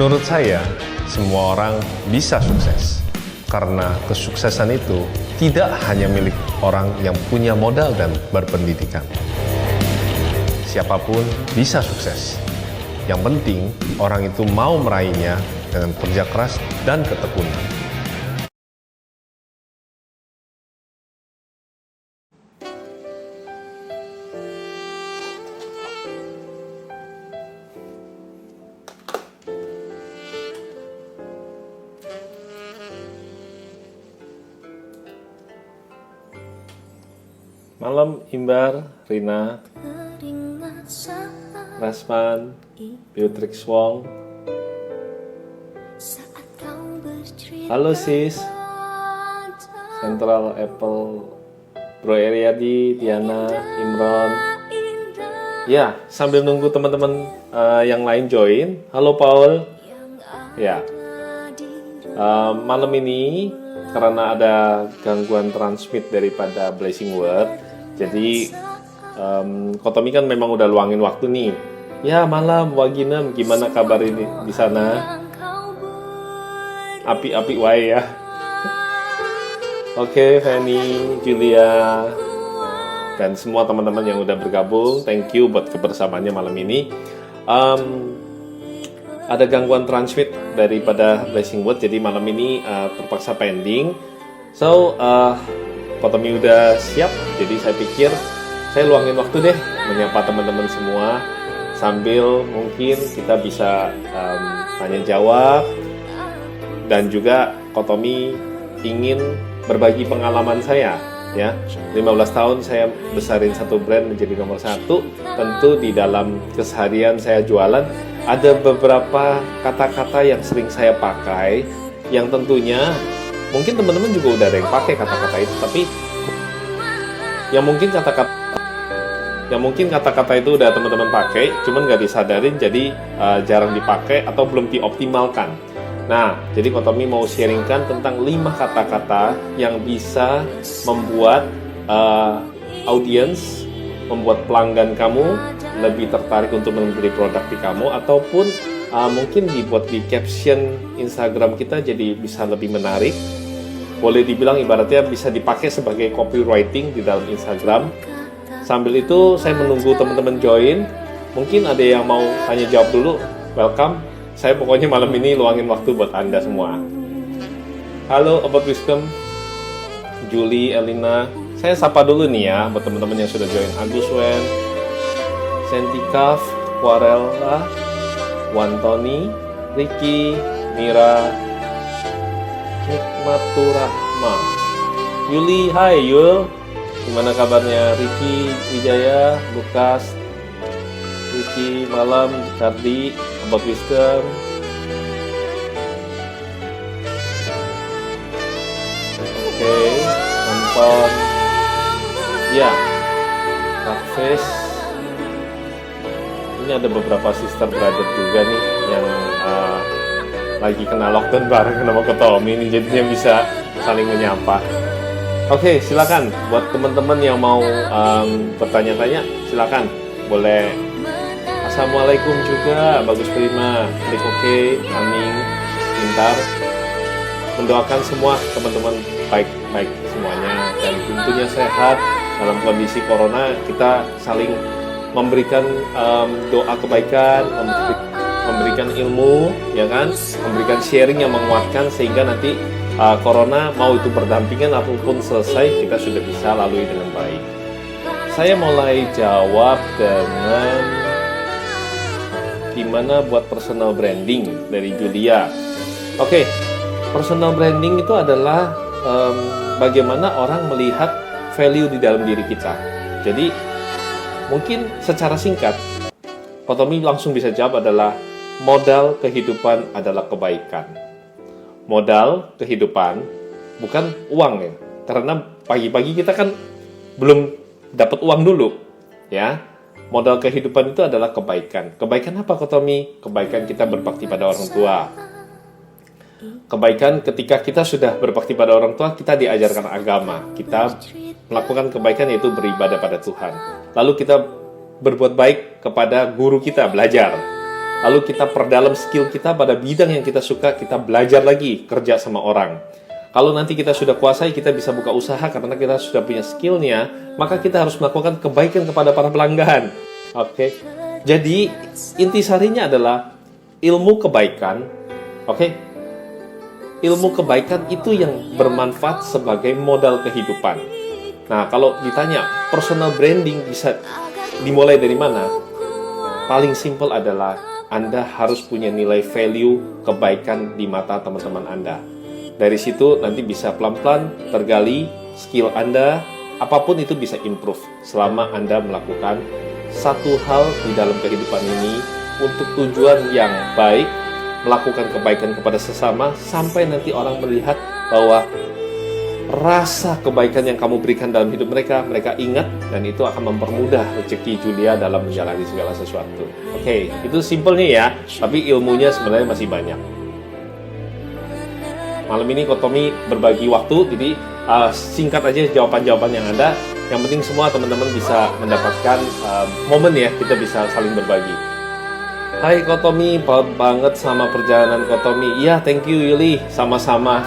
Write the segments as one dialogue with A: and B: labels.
A: Menurut saya, semua orang bisa sukses. Karena kesuksesan itu tidak hanya milik orang yang punya modal dan berpendidikan. Siapapun bisa sukses. Yang penting, orang itu mau meraihnya dengan kerja keras dan ketekunan. Malam Imbar, Rina, Rasman, Beatrix Wong. Halo sis, Central Apple, Bro Eriadi, Diana, Imron. Ya, sambil nunggu teman-teman yang lain join. Halo Paul. Ya, malam ini karena ada gangguan transmit daripada Blessing Word, jadi Kotomi kan memang udah luangin waktu nih. Ya malam Waginem, gimana kabar ini di sana? Api-api wae ya. Oke, Fanny, Julia, dan semua teman-teman yang udah bergabung, thank you buat kebersamaannya malam ini. Ada gangguan transmit daripada Blessing Word, jadi malam ini terpaksa pending. So, Kotomi udah siap, jadi saya pikir saya luangin waktu deh menyapa teman-teman semua, sambil mungkin kita bisa tanya jawab, dan juga Kotomi ingin berbagi pengalaman saya. Ya, 15 tahun saya besarin satu brand menjadi nomor satu. Tentu di dalam keseharian saya jualan ada beberapa kata-kata yang sering saya pakai, yang tentunya mungkin teman-teman juga udah ada yang pakai kata-kata itu, tapi yang mungkin kata-kata itu udah teman-teman pakai, cuman nggak disadarin, jadi jarang dipakai atau belum dioptimalkan. Nah, jadi Kotomi mau sharingkan tentang 5 kata-kata yang bisa membuat audiens, membuat pelanggan kamu lebih tertarik untuk membeli produk di kamu, ataupun mungkin dibuat di caption Instagram kita jadi bisa lebih menarik. Boleh dibilang ibaratnya bisa dipakai sebagai copywriting di dalam Instagram. Sambil itu saya menunggu teman-teman join. Mungkin ada yang mau tanya jawab dulu. Welcome. Saya pokoknya malam ini luangin waktu buat Anda semua. Halo About Wisdom, Julie, Elina. Saya sapa dulu nih ya buat teman-teman yang sudah join. Agus Wen, Sentikaf, Quarella, Wantoni, Ricky, Mira, Nikmatur Rahma, Yuli. Hai Yul, gimana kabarnya? Ricky, Wijaya, Lukas, Ricky, Malam, Cardi, About Wisdom. Oke, nonton. Ya, Rakfes. Ini ada beberapa sister brother juga nih yang lagi kena lockdown bareng sama Kotomi ini, jadinya bisa saling menyapa. Oke, silakan buat teman-teman yang mau bertanya-tanya, silakan boleh. Assalamualaikum juga, bagus prima, klik oke, Aning, pintar. Mendoakan semua teman-teman baik-baik semuanya, dan tentunya sehat dalam kondisi corona. Kita saling memberikan doa kebaikan, memberikan ilmu, ya kan, memberikan sharing yang menguatkan, sehingga nanti corona mau itu berdampingan ataupun selesai, kita sudah bisa lalui dengan baik. Saya mulai jawab dengan gimana buat personal branding dari Julia. Oke, personal branding itu adalah bagaimana orang melihat value di dalam diri kita. Jadi mungkin secara singkat Kotomi langsung bisa jawab adalah modal kehidupan adalah kebaikan. Modal kehidupan bukan uang ya, karena pagi-pagi kita kan belum dapat uang dulu ya. Modal kehidupan itu adalah kebaikan. Kebaikan apa Kotomi? Kebaikan kita berbakti pada orang tua. Kebaikan ketika kita sudah berbakti pada orang tua, kita diajarkan agama. Kita melakukan kebaikan yaitu beribadah pada Tuhan. Lalu kita berbuat baik kepada guru kita, belajar. lalu kita perdalam skill kita pada bidang yang kita suka, kita belajar lagi kerja sama orang. Kalau nanti kita sudah kuasai, kita bisa buka usaha karena kita sudah punya skillnya, maka kita harus melakukan kebaikan kepada para pelanggan. Oke, jadi intisarinya adalah ilmu kebaikan. Oke, ilmu kebaikan itu yang bermanfaat sebagai modal kehidupan. Nah, kalau ditanya personal branding bisa dimulai dari mana? Paling simpel adalah Anda harus punya nilai value kebaikan di mata teman-teman Anda. Dari situ nanti bisa pelan-pelan tergali skill Anda, apapun itu bisa improve selama Anda melakukan satu hal di dalam kehidupan ini untuk tujuan yang baik, melakukan kebaikan kepada sesama, sampai nanti orang melihat bahwa rasa kebaikan yang kamu berikan dalam hidup mereka, mereka ingat, dan itu akan mempermudah rezeki Julia dalam menjalani segala sesuatu. Oke, itu simpelnya ya, tapi ilmunya sebenarnya masih banyak. Malam ini Kotomi berbagi waktu, jadi singkat aja jawaban-jawaban yang ada. Yang penting semua teman-teman bisa mendapatkan momen ya, kita bisa saling berbagi. Hai Kotomi, banget sama perjalanan Kotomi. Iya, thank you Yuli, sama-sama.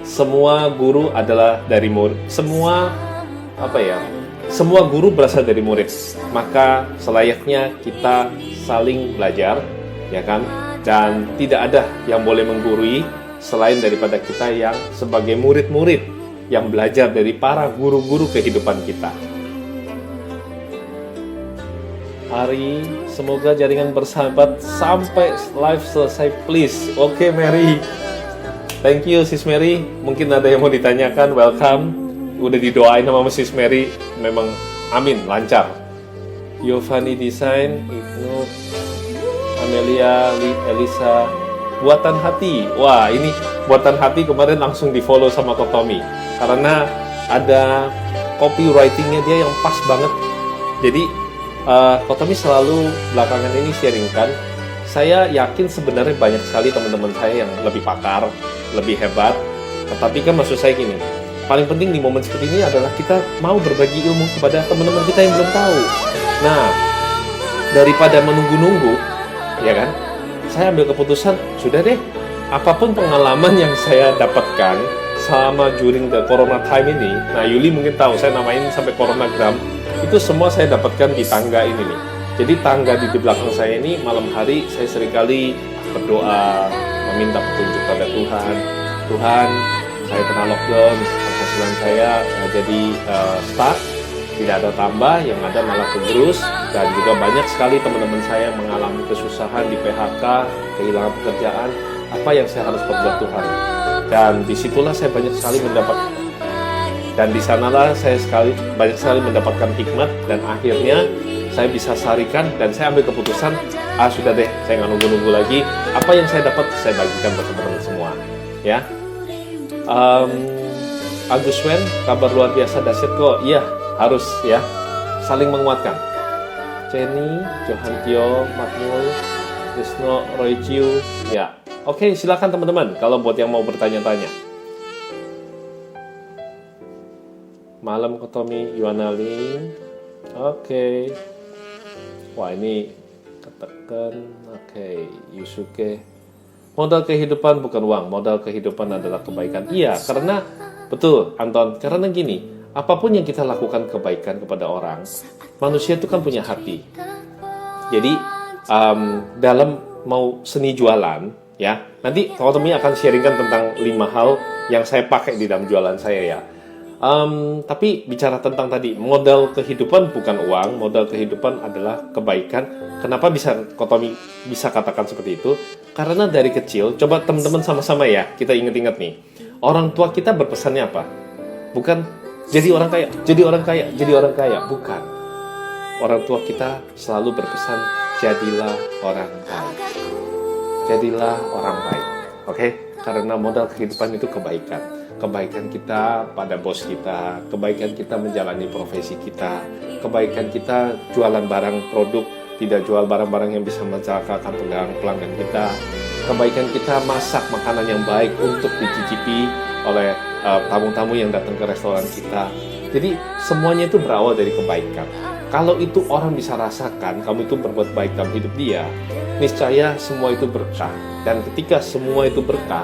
A: Semua guru adalah dari murid. Semua guru berasal dari murid. Maka selayaknya kita saling belajar, ya kan? Dan tidak ada yang boleh menggurui selain daripada kita yang sebagai murid-murid yang belajar dari para guru-guru kehidupan kita. Ari, semoga jaringan bersahabat sampai live selesai, please. Oke, Mary. Thank you, Sis Mary. Mungkin ada yang mau ditanyakan, welcome. Udah didoain sama Sis Mary, memang amin, lancar. Giovanni Design, Ibnu, Amelia, Elisa, Buatan Hati. Wah, ini Buatan Hati kemarin langsung di-follow sama Kotomi. Karena ada copywriting-nya dia yang pas banget. Jadi, Kotomi selalu belakangan ini sharingkan. Saya yakin sebenarnya banyak sekali teman-teman saya yang lebih pakar, lebih hebat. Tetapi kan maksud saya gini, paling penting di momen seperti ini adalah kita mau berbagi ilmu kepada teman-teman kita yang belum tahu. Nah, daripada menunggu-nunggu, ya kan? Saya ambil keputusan, sudah deh, apapun pengalaman yang saya dapatkan selama during the corona time ini, nah Yuli mungkin tahu, saya namain sampai coronagram, itu semua saya dapatkan di tangga ini nih. Jadi tangga di belakang saya ini, malam hari saya seringkali berdoa, meminta petunjuk pada Tuhan. Tuhan, saya kena lockdown, penghasilan saya jadi stuck, tidak ada tambah, yang ada malah kegerus, dan juga banyak sekali teman-teman saya yang mengalami kesusahan di PHK, kehilangan pekerjaan. Apa yang saya harus perbuat Tuhan? Dan disitulah saya banyak sekali di sanalah saya banyak sekali mendapatkan hikmat, dan akhirnya saya bisa sarikan dan saya ambil keputusan, sudah deh, saya nggak nunggu-nunggu lagi. Apa yang saya dapat saya bagikan buat teman-teman semua, ya. Agus Wen, kabar luar biasa dahsyat kok. Iya, harus ya, saling menguatkan. Jenny, Johantio, Makmul, Krisno, Royciu, ya. Oke, silakan teman-teman kalau buat yang mau bertanya-tanya. Malam Kotomi, Yuanali. Oke. Wah, ini ketekan. Oke, Yusuke. Modal kehidupan bukan uang, modal kehidupan adalah kebaikan. Iya, karena betul, Anton. Karena gini, apapun yang kita lakukan kebaikan kepada orang, manusia itu kan punya hati. Jadi dalam mau seni jualan, ya, nanti Kotomi akan sharingkan tentang 5 hal yang saya pakai di dalam jualan saya ya. Tapi bicara tentang tadi, modal kehidupan bukan uang, modal kehidupan adalah kebaikan. Kenapa bisa Kotomi bisa katakan seperti itu? Karena dari kecil, coba teman-teman sama-sama ya, kita ingat-ingat nih. Orang tua kita berpesannya apa? Bukan jadi orang kaya, jadi orang kaya, jadi orang kaya. Bukan. Orang tua kita selalu berpesan, jadilah orang baik. Jadilah orang baik. Oke? Karena modal kehidupan itu kebaikan. Kebaikan kita pada bos kita, kebaikan kita menjalani profesi kita, kebaikan kita jualan barang produk, tidak jual barang-barang yang bisa mencelakakan pelanggan kita, kebaikan kita masak makanan yang baik untuk dicicipi oleh tamu-tamu yang datang ke restoran kita. Jadi semuanya itu berawal dari kebaikan. Kalau itu orang bisa rasakan, kamu itu berbuat baik dalam hidup dia, niscaya semua itu berkah. Dan ketika semua itu berkah,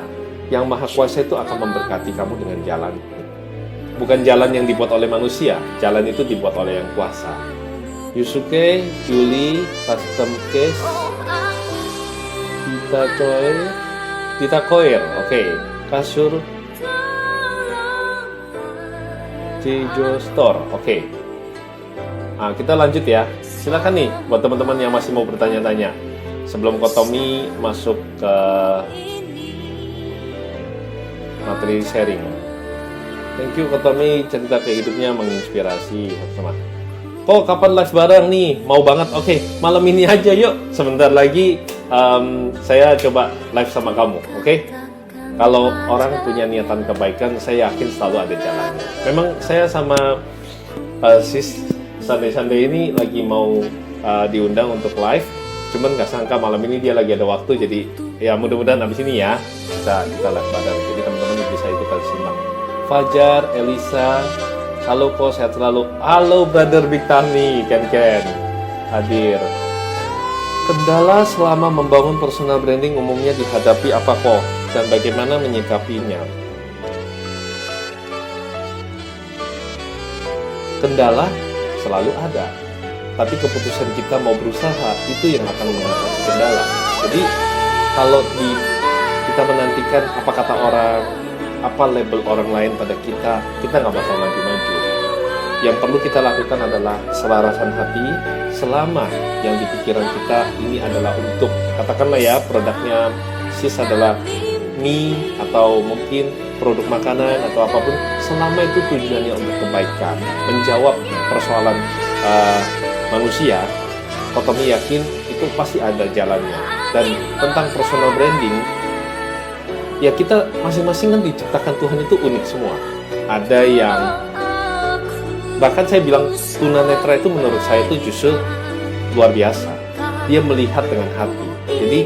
A: yang Maha Kuasa itu akan memberkati kamu dengan jalan. Bukan jalan yang dibuat oleh manusia, jalan itu dibuat oleh yang kuasa. Yusuke, Julie, Custom Case, Tita Koir, oke. Kasur, Cijo Store, oke. Nah, kita lanjut ya. Silakan nih buat teman-teman yang masih mau bertanya-tanya. Sebelum Kotomi masuk ke materi sharing. Thank you Kotomi, cerita ke hidupnya menginspirasi sama. Oh, kapan live bareng nih? Mau banget. Oke, malam ini aja yuk. Sebentar lagi saya coba live sama kamu. Oke? Kalau orang punya niatan kebaikan, saya yakin selalu ada jalannya. Memang saya sama sis Sunday ini lagi mau diundang untuk live. Cuman nggak sangka malam ini dia lagi ada waktu. Jadi ya mudah-mudahan abis ini ya kita live bareng. Jadi teman-teman bisa ikutan simak. Fajar, Elisa, halo kok, sehat selalu. Halo brother Big Tami, Ken hadir. Kendala selama membangun personal branding umumnya dihadapi apa kok, dan bagaimana menyikapinya? Kendala selalu ada, tapi keputusan kita mau berusaha itu yang akan mengatasi kendala. Jadi kalau kita menantikan apa kata orang, apa label orang lain pada kita nggak bakal maju-maju. Yang perlu kita lakukan adalah selarasan hati. Selama yang di pikiran kita ini adalah untuk, katakanlah ya, produknya sis adalah mie atau mungkin produk makanan atau apapun, selama itu tujuannya untuk kebaikan, menjawab persoalan manusia, Kotomi yakin itu pasti ada jalannya. Dan tentang personal branding, ya kita masing-masing kan diciptakan Tuhan itu unik semua. Ada yang, bahkan saya bilang tunanetra itu menurut saya itu justru luar biasa. Dia melihat dengan hati. Jadi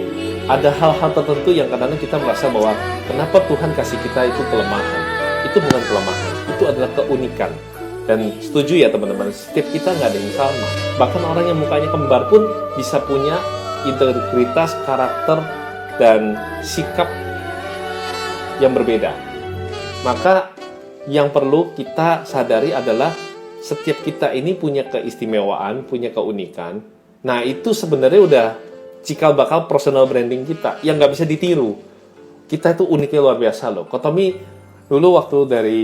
A: ada hal-hal tertentu yang kadang-kadang kita merasa bahwa kenapa Tuhan kasih kita itu kelemahan. Itu bukan kelemahan, itu adalah keunikan. Dan setuju ya teman-teman, setiap kita nggak ada yang sama. Bahkan orang yang mukanya kembar pun bisa punya integritas, karakter, dan sikap yang berbeda. Maka yang perlu kita sadari adalah setiap kita ini punya keistimewaan, punya keunikan. Nah itu sebenarnya udah cikal bakal personal branding kita yang nggak bisa ditiru. Kita itu uniknya luar biasa loh. Kotomi dulu waktu dari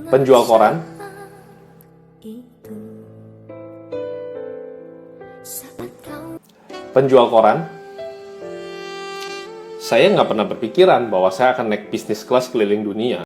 A: penjual koran, saya nggak pernah berpikiran bahwa saya akan naik bisnis kelas keliling dunia.